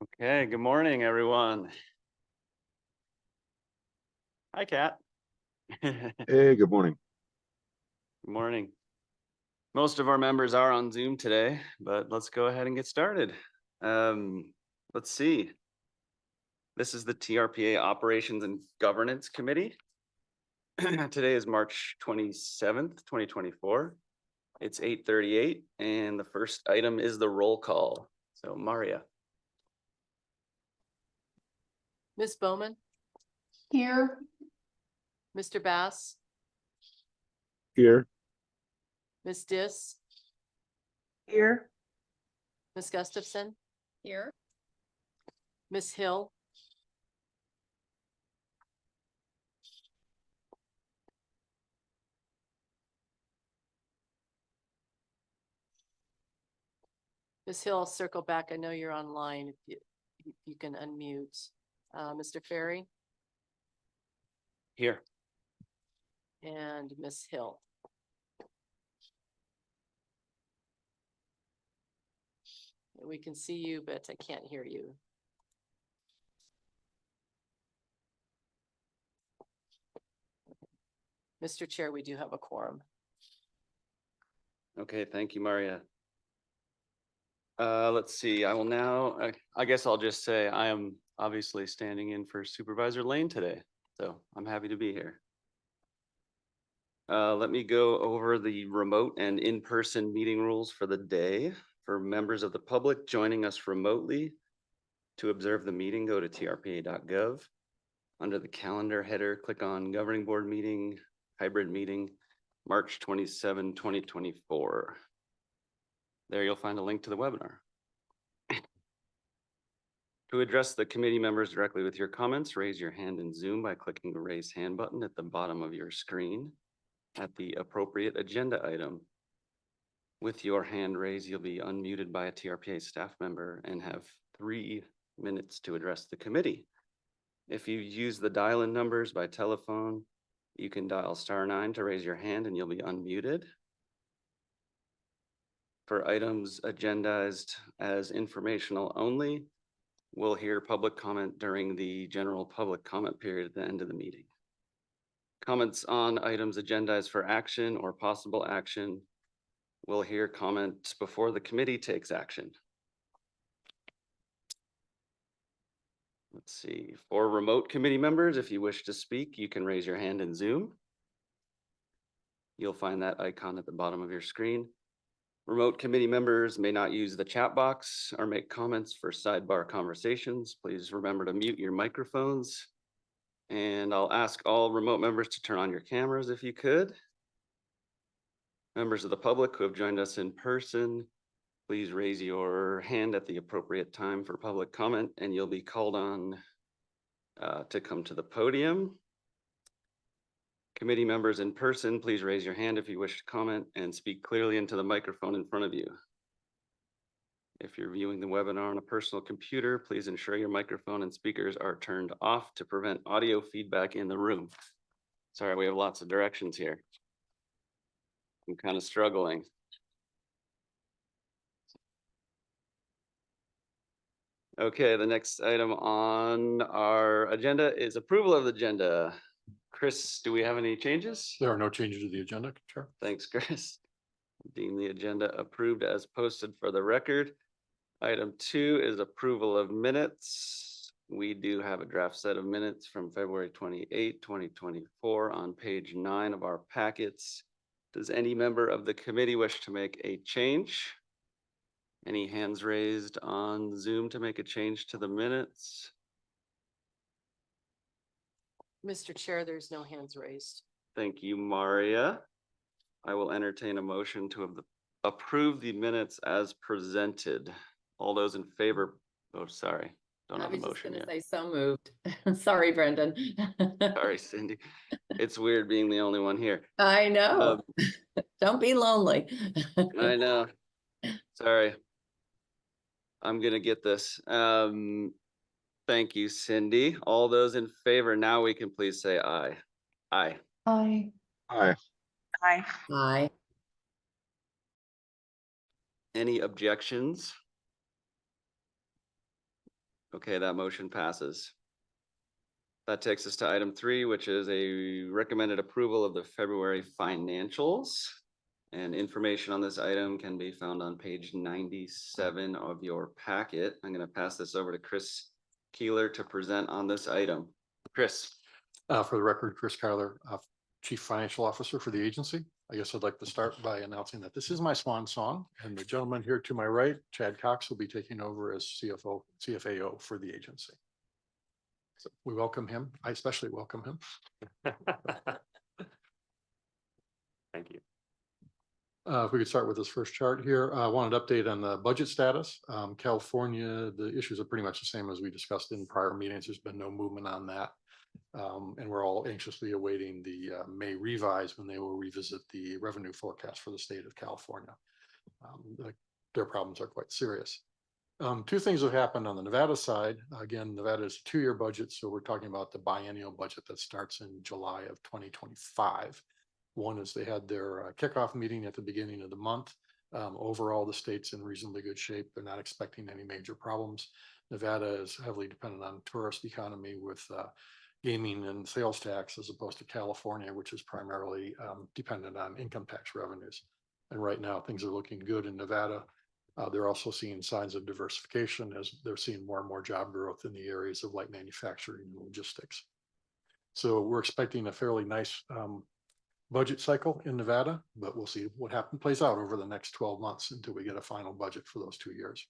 Okay, good morning, everyone. Hi, Kat. Good Hey, good morning. morning. Most of our members are on Zoom today, but let's go ahead and get started. Let's see. This is the TRPA Operations and Governance Committee. Today is March 27th, 2024. It's 8:38, and the first item is the roll call. So, Maria. Ms. Bowman, Here. Mr. Bass, Here. Ms. Dis, Here. Ms. Gustafson, Here. Ms. Hill, Ms. Hill, I'll circle back. I know you're online. If you can unmute. Mr. Ferry Here. and Ms. Hill. We can see you, but I can't hear you. Mr. Chair, we do have a quorum. Okay, thank you, Maria. Let's see, I will now, I guess I'll just say I am obviously standing in for Supervisor Lane today, so I'm happy to be here. Let me go over the remote and in-person meeting rules for the day. For members of the public joining us remotely, to observe the meeting, go to trpa.gov. Under the calendar header, click on Governing Board Meeting, Hybrid Meeting, March 27, 2024. There you'll find a link to the webinar. To address the committee members directly with your comments, raise your hand in Zoom by clicking the raise hand button at the bottom of your screen at the appropriate agenda item. With your hand raised, you'll be unmuted by a TRPA staff member and have 3 minutes to address the committee. If you use the dial-in numbers by telephone, you can dial *9 to raise your hand and you'll be unmuted. For items agendized as informational only, we'll hear public comment during the general public comment period at the end of the meeting. Comments on items agendized for action or possible action, we'll hear comments before the committee takes action. Let's see, for remote committee members, if you wish to speak, you can raise your hand in Zoom. You'll find that icon at the bottom of your screen. Remote committee members may not use the chat box or make comments for sidebar conversations. Please remember to mute your microphones. And I'll ask all remote members to turn on your cameras if you could. Members of the public who have joined us in person, please raise your hand at the appropriate time for public comment and you'll be called on to come to the podium. Committee members in person, please raise your hand if you wish to comment and speak clearly into the microphone in front of you. If you're viewing the webinar on a personal computer, please ensure your microphone and speakers are turned off to prevent audio feedback in the room. Sorry, we have lots of directions here. I'm kind of struggling. Okay, the next item on our agenda is approval of the agenda. Chris, do we have any changes? There are no changes to the agenda, Chair. Thanks, Chris. Deem the agenda approved as posted for the record. Item 2 is approval of minutes. We do have a draft set of minutes from February 28, 2024 on page 9 of our packets. Does any member of the committee wish to make a change? Any hands raised on Zoom to make a change to the minutes? Mr. Chair, there's no hands raised. Thank you, Maria. I will entertain a motion to approve the minutes as presented. All those in favor, oh, sorry, don't have a motion yet. I was just gonna say so moved. Sorry, Brendan. Sorry, Cindy. It's weird being the only one here. I know. Don't be lonely. I know. Sorry. I'm gonna get this. Thank you, Cindy. All those in favor, now we can please say aye. Aye. Aye. Hi. Aye. Aye. Any objections? Okay, that motion passes. That takes us to item 3, which is a recommended approval of the February financials. And information on this item can be found on page 97 of your packet. I'm going to pass this over to Chris Keeler to present on this item. Chris. For the record, Chris Kyler, Chief Financial Officer for the agency. I guess I'd like to start by announcing that this is my swan song, and the gentleman here to my right, Chad Cox, will be taking over as CFAO for the agency. So we welcome him. I especially welcome him. Thank you. If we could start with this first chart here, I wanted to update on the budget status. California, the issues are pretty much the same as we discussed in prior meetings. There's been no movement on that. And we're all anxiously awaiting the May revise when they will revisit the revenue forecast for the state of California. Their problems are quite serious. Two things have happened on the Nevada side. Again, Nevada is a 2-year budget, so we're talking about the biennial budget that starts in July of 2025. One is they had their kickoff meeting at the beginning of the month. Overall, the state's in reasonably good shape. They're not expecting any major problems. Nevada is heavily dependent on tourist economy with gaming and sales tax, as opposed to California, which is primarily dependent on income tax revenues. And right now, things are looking good in Nevada. They're also seeing signs of diversification as they're seeing more and more job growth in the areas of light manufacturing and logistics. So we're expecting a fairly nice budget cycle in Nevada, but we'll see what plays out over the next 12 months until we get a final budget for those 2 years.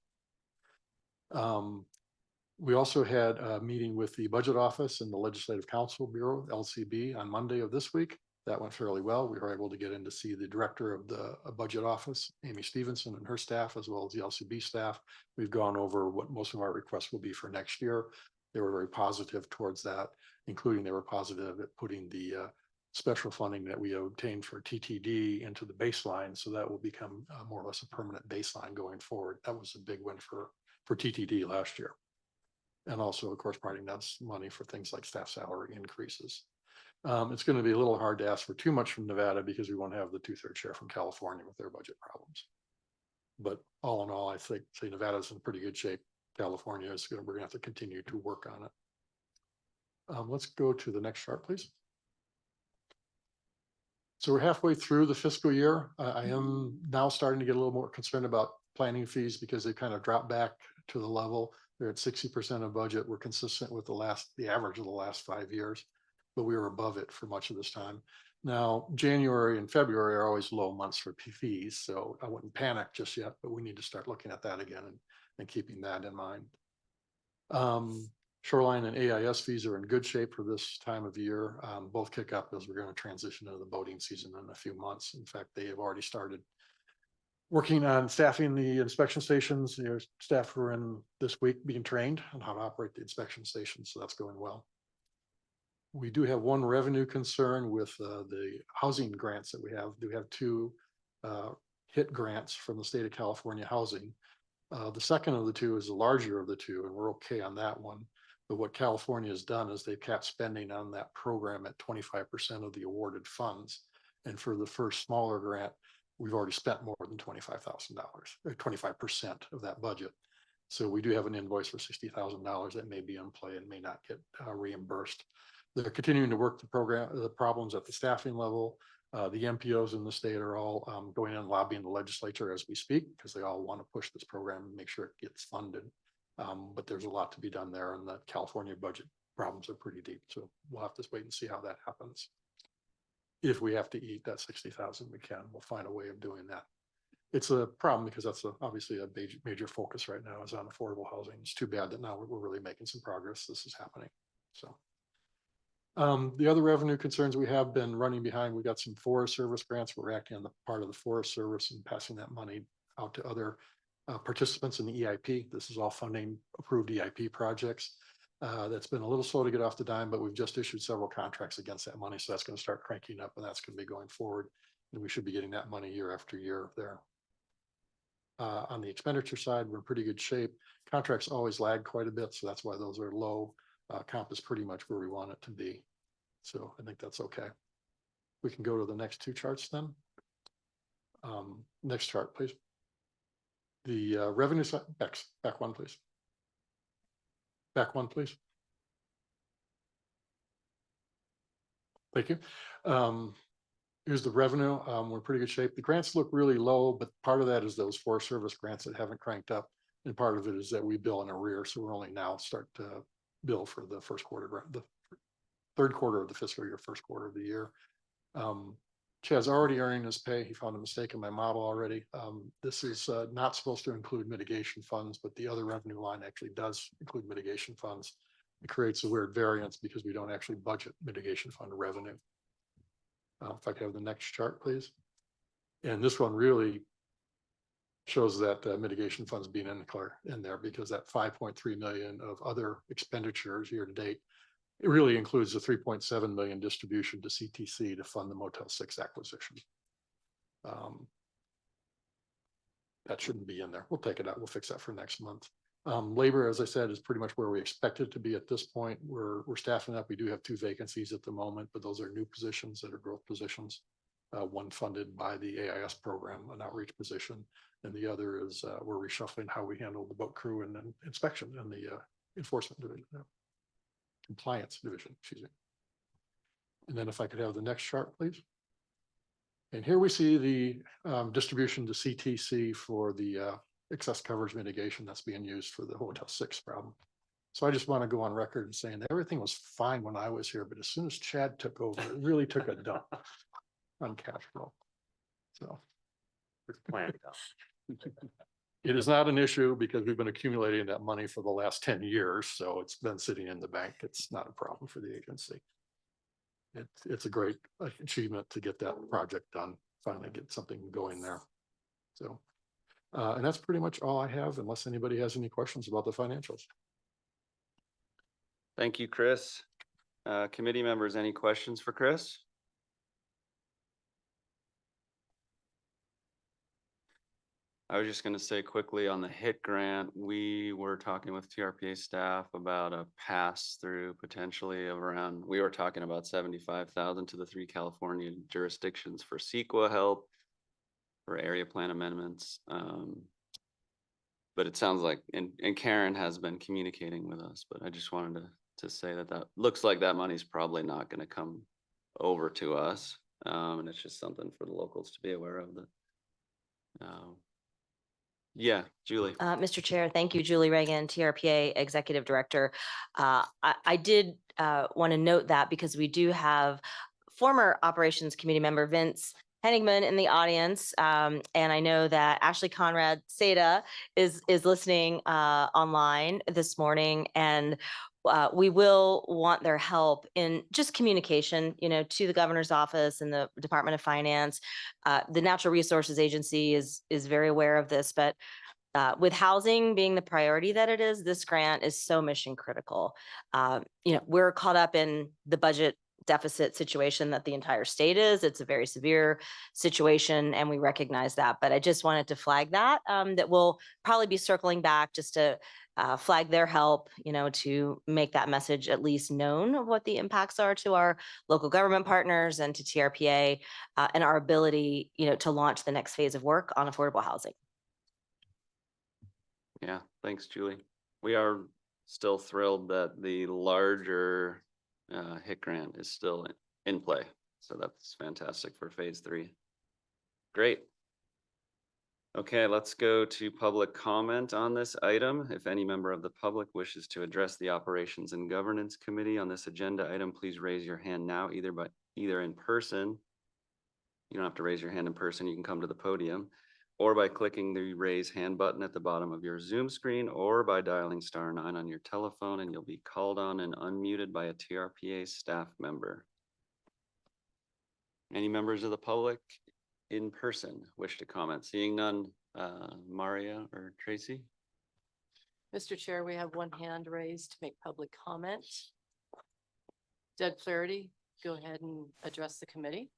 We also had a meeting with the Budget Office and the Legislative Council Bureau, LCB, on Monday of this week. That went fairly well. We were able to get in to see the director of the Budget Office, Amy Stevenson, and her staff, as well as the LCB staff. We've gone over what most of our requests will be for next year. They were very positive towards that, including they were positive at putting the special funding that we obtained for TTD into the baseline. So that will become more or less a permanent baseline going forward. That was a big win for TTD last year. And also, of course, providing us money for things like staff salary increases. It's going to be a little hard to ask for too much from Nevada because we won't have the 2/3 share from California with their budget problems. But all in all, I think Nevada's in pretty good shape. California is we're going to have to continue to work on it. Let's go to the next chart, please. So we're halfway through the fiscal year. I am now starting to get a little more concerned about planning fees because they kind of dropped back to the level. They're at 60% of budget. We're consistent with the average of the last 5 years, but we were above it for much of this time. Now, January and February are always low months for fees, so I wouldn't panic just yet, but we need to start looking at that again and keeping that in mind. Shoreline and AIS fees are in good shape for this time of year. Both kick up as we're going to transition into the boating season in a few months. In fact, they have already started working on staffing the inspection stations. Their staff were in this week being trained on how to operate the inspection stations, so that's going well. We do have one revenue concern with the housing grants that we have. We have 2 HIT grants from the state of California housing. The second of the 2 is the larger of the 2, and we're okay on that one. But what California has done is they've capped spending on that program at 25% of the awarded funds. And for the first smaller grant, we've already spent more than $25,000, or 25% of that budget. So we do have an invoice for $60,000 that may be in play and may not get reimbursed. They're continuing to work the problems at the staffing level. The MPOs in the state are all going in and lobbying the legislature as we speak, because they all want to push this program and make sure it gets funded. But there's a lot to be done there, and the California budget problems are pretty deep. So we'll have to wait and see how that happens. If we have to eat that 60,000, we can. We'll find a way of doing that. It's a problem because that's obviously a major focus right now is on affordable housing. It's too bad that now we're really making some progress. This is happening. So the other revenue concerns we have been running behind. We got some Forest Service grants. We're acting on the part of the Forest Service and passing that money out to other participants in the EIP. This is all funding approved EIP projects. That's been a little slow to get off the dime, but we've just issued several contracts against that money. So that's going to start cranking up, and that's going to be going forward. And we should be getting that money year after year there. On the expenditure side, we're in pretty good shape. Contracts always lag quite a bit, so that's why those are low. Comp is pretty much where we want it to be. So I think that's okay. We can go to the next 2 charts then. Next chart, please. The revenue side, back one, please. Back one, please. Thank you. Here's the revenue. We're in pretty good shape. The grants look really low, but part of that is those Forest Service grants that haven't cranked up. And part of it is that we bill in arrears. So we're only now start to bill for the first quarter, the third quarter of the fiscal year, first quarter of the year. Chad's already earning his pay. He found a mistake in my model already. This is not supposed to include mitigation funds, but the other revenue line actually does include mitigation funds. It creates a weird variance because we don't actually budget mitigation fund revenue. If I could have the next chart, please. And this one really shows that mitigation funds being in there because that 5.3 million of other expenditures year to date, it really includes the 3.7 million distribution to CTC to fund the Motel 6 acquisition. That shouldn't be in there. We'll take it out. We'll fix that for next month. Labor, as I said, is pretty much where we expect it to be at this point. We're staffing up. We do have 2 vacancies at the moment, but those are new positions that are growth positions. One funded by the AIS program, an outreach position, and the other is we're reshuffling how we handle the boat crew and then inspection and the enforcement division, compliance division, excuse me. And then if I could have the next chart, please. And here we see the distribution to CTC for the excess coverage mitigation that's being used for the Motel 6 problem. So I just want to go on record and saying that everything was fine when I was here, but as soon as Chad took over, it really took a dump on cash flow. So It's planned. it is not an issue because we've been accumulating that money for the last 10 years. So it's been sitting in the bank. It's not a problem for the agency. It's a great achievement to get that project done, finally get something going there. So, and that's pretty much all I have, unless anybody has any questions about the financials. Thank you, Chris. Committee members, any questions for Chris? I was just going to say quickly on the HIT grant, we were talking with TRPA staff about a pass through potentially of around, we were talking about 75,000 to the 3 California jurisdictions for CEQA help, for area plan amendments. But it sounds like, and Karen has been communicating with us, but I just wanted to say that looks like that money's probably not going to come over to us. And it's just something for the locals to be aware of. Yeah, Julie. Mr. Chair, thank you. Julie Reagan, TRPA Executive Director. I did want to note that because we do have former Operations Committee member Vince Hennigman in the audience. And I know that Ashley Conrad Seda is listening online this morning, and we will want their help in just communication, to the governor's office and the Department of Finance. The Natural Resources Agency is very aware of this, but with housing being the priority that it is, this grant is so mission critical. We're caught up in the budget deficit situation that the entire state is. It's a very severe situation, and we recognize that. But I just wanted to flag that we'll probably be circling back just to flag their help, to make that message at least known of what the impacts are to our local government partners and to TRPA and our ability, to launch the next phase of work on affordable housing. Yeah, thanks, Julie. We are still thrilled that the larger HIT grant is still in play. So that's fantastic for phase 3. Great. Okay, let's go to public comment on this item. If any member of the public wishes to address the Operations and Governance Committee on this agenda item, please raise your hand now, either in person. You don't have to raise your hand in person. You can come to the podium, or by clicking the raise hand button at the bottom of your Zoom screen, or by dialing *9 on your telephone, and you'll be called on and unmuted by a TRPA staff member. Any members of the public in person wish to comment? Seeing none, Maria or Tracy? Mr. Chair, we have one hand raised to make public comment. Doug Flaherty, go ahead and address the committee.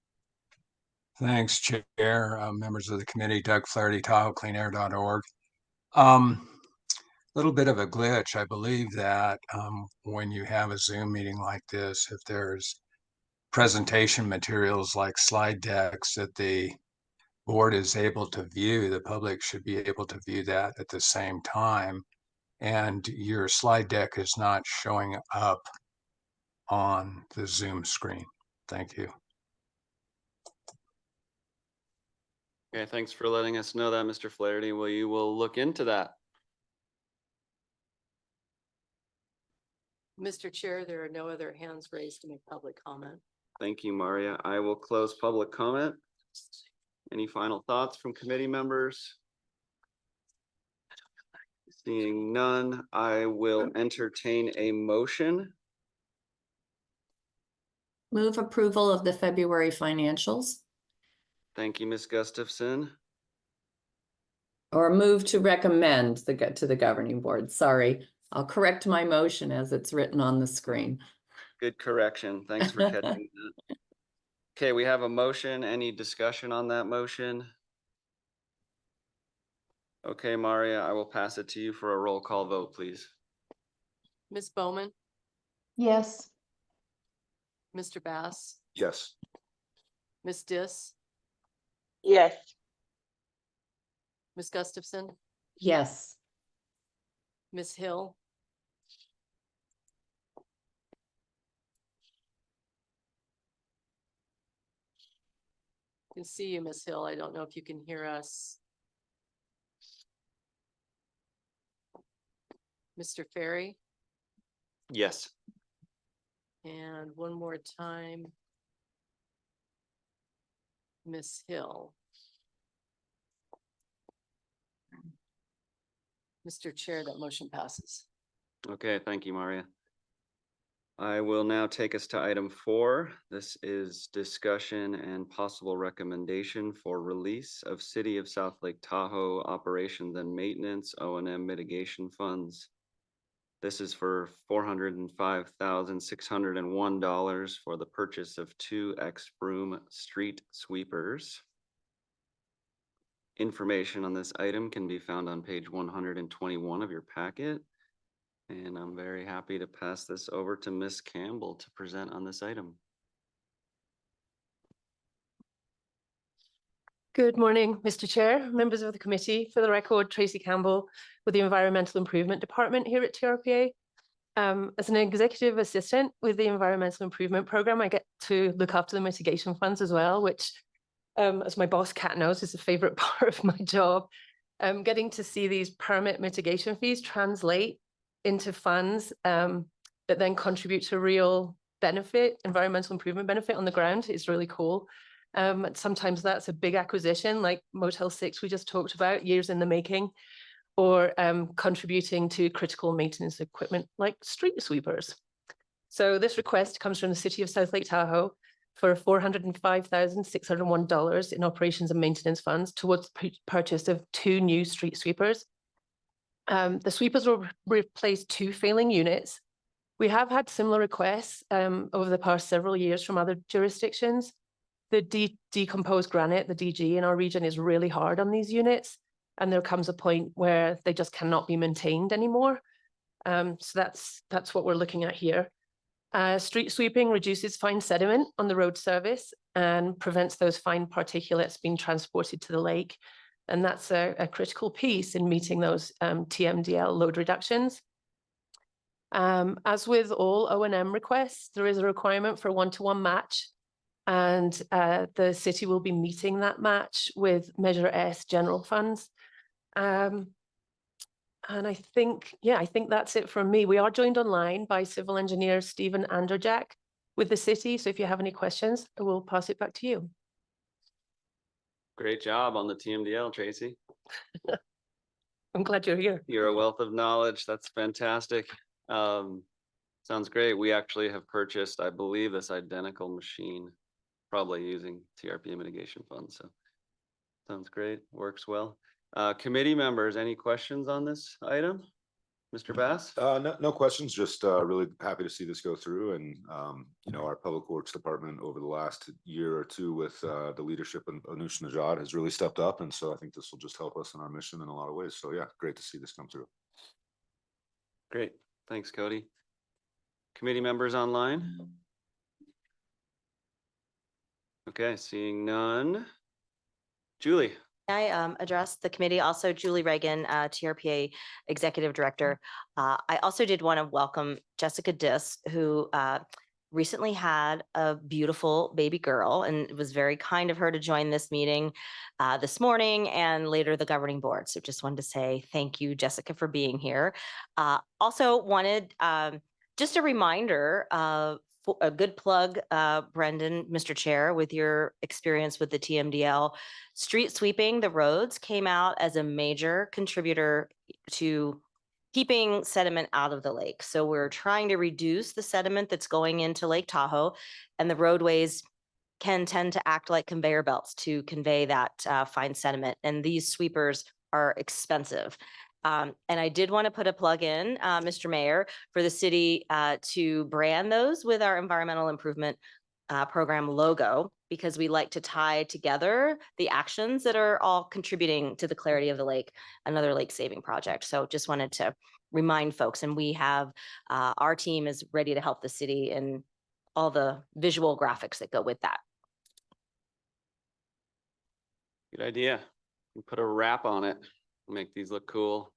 Thanks, Chair, members of the committee. Doug Flaherty, Tahoe, cleanair.org. Little bit of a glitch. I believe that when you have a Zoom meeting like this, if there's presentation materials like slide decks that the board is able to view, the public should be able to view that at the same time. and your slide deck is not showing up on the Zoom screen. Thank you. Okay, thanks for letting us know that, Mr. Flaherty. Will look into that. Mr. Chair, there are no other hands raised to make public comment. Thank you, Maria. I will close public comment. Any final thoughts from committee members? Seeing none, I will entertain a motion. Move approval of the February financials, Thank you, Ms. Gustafson. or move to recommend to the governing board. Sorry, I'll correct my motion as it's written on the screen. Good correction. Thanks for catching that. Okay, we have a motion. Any discussion on that motion? Okay, Maria, I will pass it to you for a roll call vote, please. Ms. Bowman, Yes. Mr. Bass, Yes. Ms. Dis, Yes. Ms. Gustafson, Yes. Ms. Hill, can see you, Ms. Hill. I don't know if you can hear us. Mr. Ferry, Yes. and one more time. Ms. Hill. Mr. Chair, that motion passes. Okay, thank you, Maria. I will now take us to item 4. This is discussion and possible recommendation for release of City of South Lake Tahoe operations and maintenance O&M mitigation funds. This is for $405,601 for the purchase of 2 X-Broom street sweepers. Information on this item can be found on page 121 of your packet. And I'm very happy to pass this over to Ms. Campbell to present on this item. Good morning, Mr. Chair, members of the committee. For the record, Tracy Campbell with the Environmental Improvement Department here at TRPA. As an executive assistant with the Environmental Improvement Program, I get to look after the mitigation funds as well, which, as my boss Kat knows, is a favorite part of my job. Getting to see these permit mitigation fees translate into funds that then contribute to real benefit, environmental improvement benefit on the ground is really cool. Sometimes that's a big acquisition like Motel 6 we just talked about, years in the making, or contributing to critical maintenance equipment like street sweepers. So this request comes from the City of South Lake Tahoe for $405,601 in operations and maintenance funds towards the purchase of 2 new street sweepers. The sweepers will replace 2 failing units. We have had similar requests over the past several years from other jurisdictions. The decomposed granite, the DG in our region, is really hard on these units, and there comes a point where they just cannot be maintained anymore. So that's what we're looking at here. Street sweeping reduces fine sediment on the road surface and prevents those fine particulates being transported to the lake. And that's a critical piece in meeting those TMDL load reductions. As with all O&M requests, there is a requirement for a 1-to-1 match. And the city will be meeting that match with Measure S general funds. And I think that's it from me. We are joined online by civil engineer Stephen Anderjack with the city. So if you have any questions, I will pass it back to you. Great job on the TMDL, Tracy. I'm glad you're here. You're a wealth of knowledge. That's fantastic. Sounds great. We actually have purchased, I believe, this identical machine, probably using TRPA mitigation funds. So sounds great. Works well. Committee members, any questions on this item? Mr. Bass? No questions, just really happy to see this go through. And, our Public Works Department over the last year or two with the leadership of Anush Najad has really stepped up. And so I think this will just help us in our mission in a lot of ways. So yeah, great to see this come through. Great. Thanks, Cody. Committee members online? Okay, seeing none. Julie, I address the committee, also Julie Reagan, TRPA Executive Director. I also did want to welcome Jessica Dis, who recently had a beautiful baby girl, and it was very kind of her to join this meeting this morning and later the governing board. So just wanted to say thank you, Jessica, for being here. Also wanted just a reminder a good plug, Brendan, Mr. Chair, with your experience with the TMDL. Street sweeping the roads came out as a major contributor to keeping sediment out of the lake. So we're trying to reduce the sediment that's going into Lake Tahoe, and the roadways can tend to act like conveyor belts to convey that fine sediment. And these sweepers are expensive. And I did want to put a plug in, Mr. Mayor, for the city to brand those with our environmental improvement program logo, because we like to tie together the actions that are all contributing to the clarity of the lake, another lake saving project. So just wanted to remind folks, and we have, our team is ready to help the city in all the visual graphics that go with that. Good idea. We put a wrap on it, make these look cool.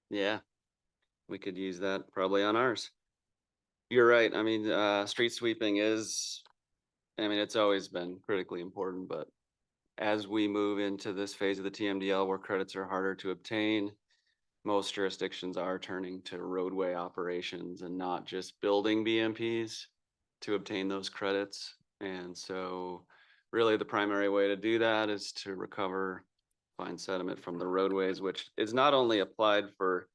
Yeah, we could use that probably on ours. You're right. I mean, street sweeping is, I mean, it's always been critically important, but as we move into this phase of the TMDL where credits are harder to obtain, most jurisdictions are turning to roadway operations and not just building BMPs to obtain those credits. And so really the primary way to do that is to recover fine sediment from the roadways, which is not only applied for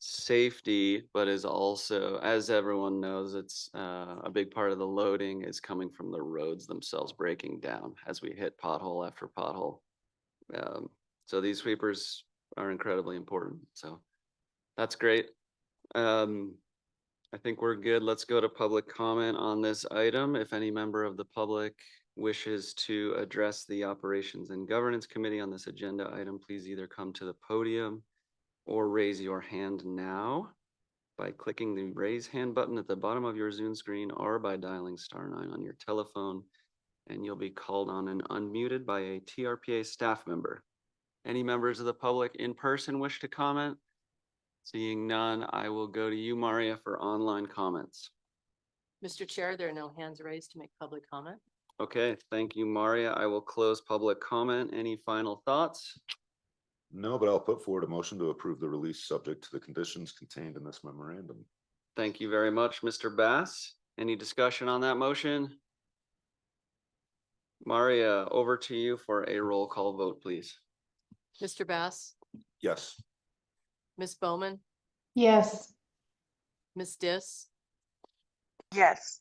safety, but is also, as everyone knows, it's a big part of the loading is coming from the roads themselves breaking down as we hit pothole after pothole. So these sweepers are incredibly important. So that's great. I think we're good. Let's go to public comment on this item. If any member of the public wishes to address the Operations and Governance Committee on this agenda item, please either come to the podium or raise your hand now by clicking the raise hand button at the bottom of your Zoom screen or by dialing *9 on your telephone, and you'll be called on and unmuted by a TRPA staff member. Any members of the public in person wish to comment? Seeing none, I will go to you, Maria, for online comments. Mr. Chair, there are no hands raised to make public comment. Okay, thank you, Maria. I will close public comment. Any final thoughts? No, but I'll put forward a motion to approve the release subject to the conditions contained in this memorandum. Thank you very much, Mr. Bass. Any discussion on that motion? Maria, over to you for a roll call vote, please. Mr. Bass, Yes. Ms. Bowman, Yes. Ms. Dis, Yes.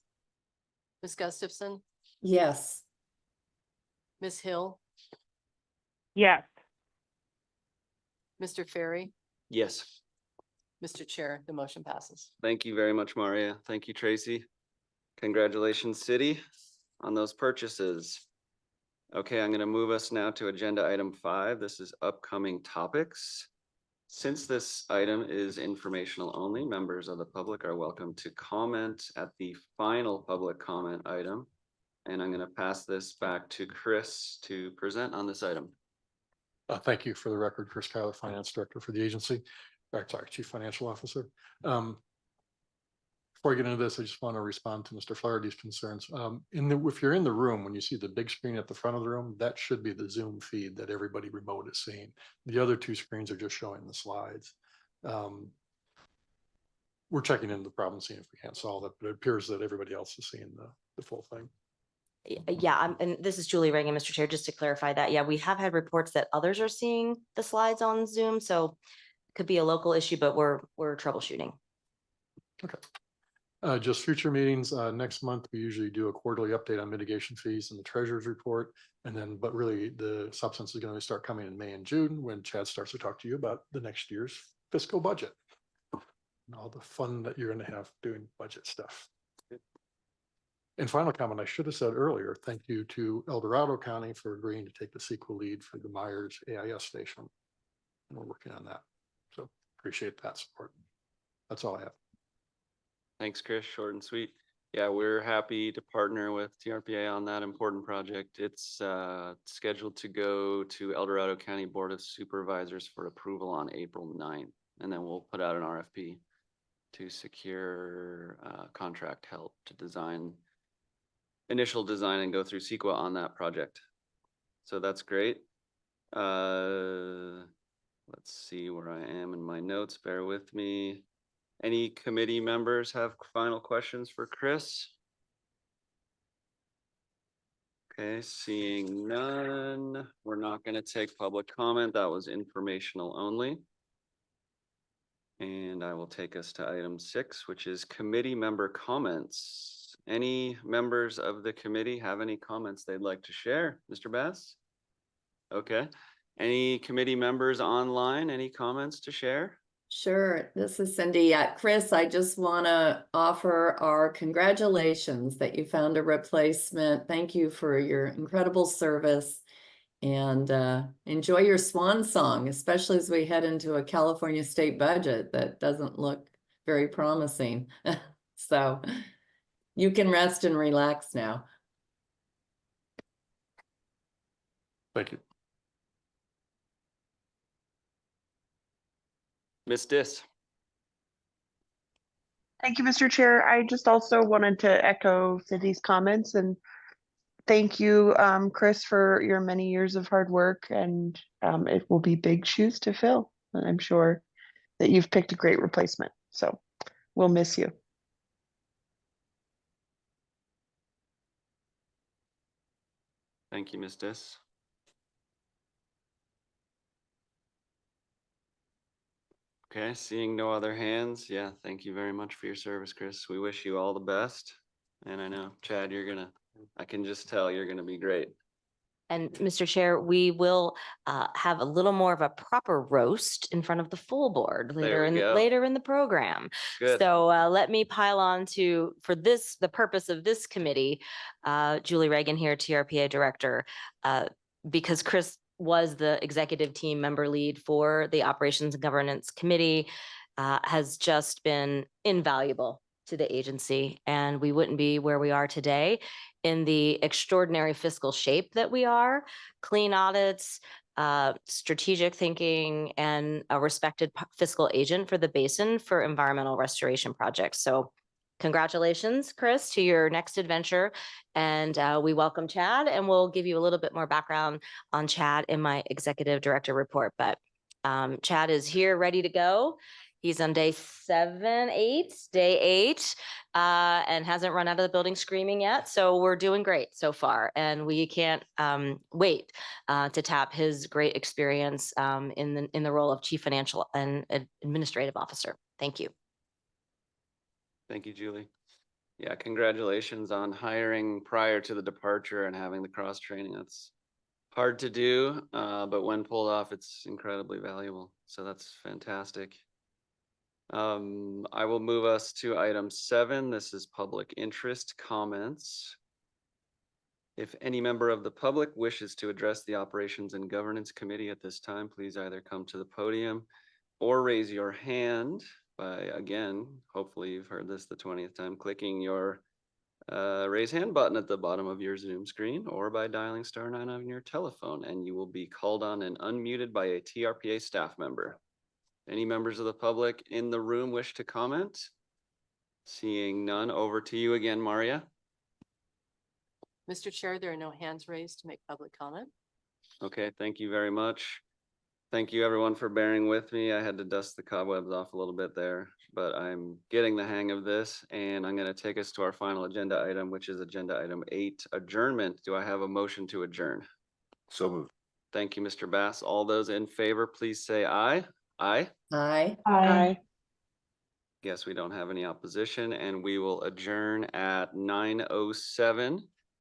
Ms. Gustafson, Yes. Ms. Hill, Yes. Mr. Ferry, Yes. Mr. Chair, the motion passes. Thank you very much, Maria. Thank you, Tracy. Congratulations, City, on those purchases. Okay, I'm going to move us now to agenda item 5. This is upcoming topics. Since this item is informational only, members of the public are welcome to comment at the final public comment item. And I'm going to pass this back to Chris to present on this item. Thank you. For the record, Chris Kyler, Finance Director for the agency. Sorry, Chief Financial Officer. Before I get into this, I just want to respond to Mr. Flaherty's concerns. If you're in the room, when you see the big screen at the front of the room, that should be the Zoom feed that everybody remote is seeing. The other two screens are just showing the slides. We're checking into the problem, seeing if we can't solve it, but it appears that everybody else is seeing the full thing. Yeah, and this is Julie Reagan, Mr. Chair, just to clarify that. Yeah, we have had reports that others are seeing the slides on Zoom, so it could be a local issue, but we're troubleshooting. Okay. Just future meetings, next month, we usually do a quarterly update on mitigation fees and the treasurer's report. And then, but really the substance is going to start coming in May and June when Chad starts to talk to you about the next year's fiscal budget. And all the fun that you're going to have doing budget stuff. And final comment, I should have said earlier, thank you to El Dorado County for agreeing to take the CEQA lead for the Myers AIS station. And we're working on that. So appreciate that support. That's all I have. Thanks, Chris. Short and sweet. Yeah, we're happy to partner with TRPA on that important project. It's scheduled to go to El Dorado County Board of Supervisors for approval on April 9th. And then we'll put out an RFP to secure contract help to initial design and go through CEQA on that project. So that's great. Let's see where I am in my notes. Bear with me. Any committee members have final questions for Chris? Okay, seeing none, we're not going to take public comment. That was informational only. And I will take us to item 6, which is committee member comments. Any members of the committee have any comments they'd like to share? Mr. Bass? Okay. Any committee members online? Any comments to share? Sure, this is Cindy. Chris, I just want to offer our congratulations that you found a replacement. Thank you for your incredible service, and enjoy your swan song, especially as we head into a California state budget that doesn't look very promising. So you can rest and relax now. Thank you. Ms. Dis? Thank you, Mr. Chair. I just also wanted to echo Cindy's comments and thank you, Chris, for your many years of hard work, and it will be big shoes to fill. And I'm sure that you've picked a great replacement. So we'll miss you. Thank you, Ms. Dis. Okay, seeing no other hands. Yeah, thank you very much for your service, Chris. We wish you all the best. And I know, Chad, I can just tell you're gonna be great. And Mr. Chair, we will have a little more of a proper roast in front of the full board There we go. later in the program. Good. So let me pile on the purpose of this committee, Julie Reagan here, TRPA Director, because Chris was the executive team member lead for the Operations and Governance Committee, has just been invaluable to the agency, and we wouldn't be where we are today in the extraordinary fiscal shape that we are. Clean audits, strategic thinking, and a respected fiscal agent for the basin for environmental restoration projects. So congratulations, Chris, to your next adventure. And we welcome Chad, and we'll give you a little bit more background on Chad in my executive director report. But Chad is here, ready to go. He's on day 8, and hasn't run out of the building screaming yet. So we're doing great so far. And we can't wait to tap his great experience in the role of Chief Financial and Administrative Officer. Thank you. Thank you, Julie. Yeah, congratulations on hiring prior to the departure and having the cross training. That's hard to do, but when pulled off, it's incredibly valuable. So that's fantastic. I will move us to item 7. This is public interest comments. If any member of the public wishes to address the Operations and Governance Committee at this time, please either come to the podium or raise your hand by, again, hopefully you've heard this the 20th time, clicking your raise hand button at the bottom of your Zoom screen, or by dialing *9 on your telephone, and you will be called on and unmuted by a TRPA staff member. Any members of the public in the room wish to comment? Seeing none, over to you again, Maria. Mr. Chair, there are no hands raised to make public comment. Okay, thank you very much. Thank you everyone for bearing with me. I had to dust the cobwebs off a little bit there, but I'm getting the hang of this, and I'm going to take us to our final agenda item, which is agenda item 8, adjournment. Do I have a motion to adjourn? So moved. Thank you, Mr. Bass. All those in favor, please say aye. Aye. Aye. Aye. Yes, we don't have any opposition, and we will adjourn at 9:07.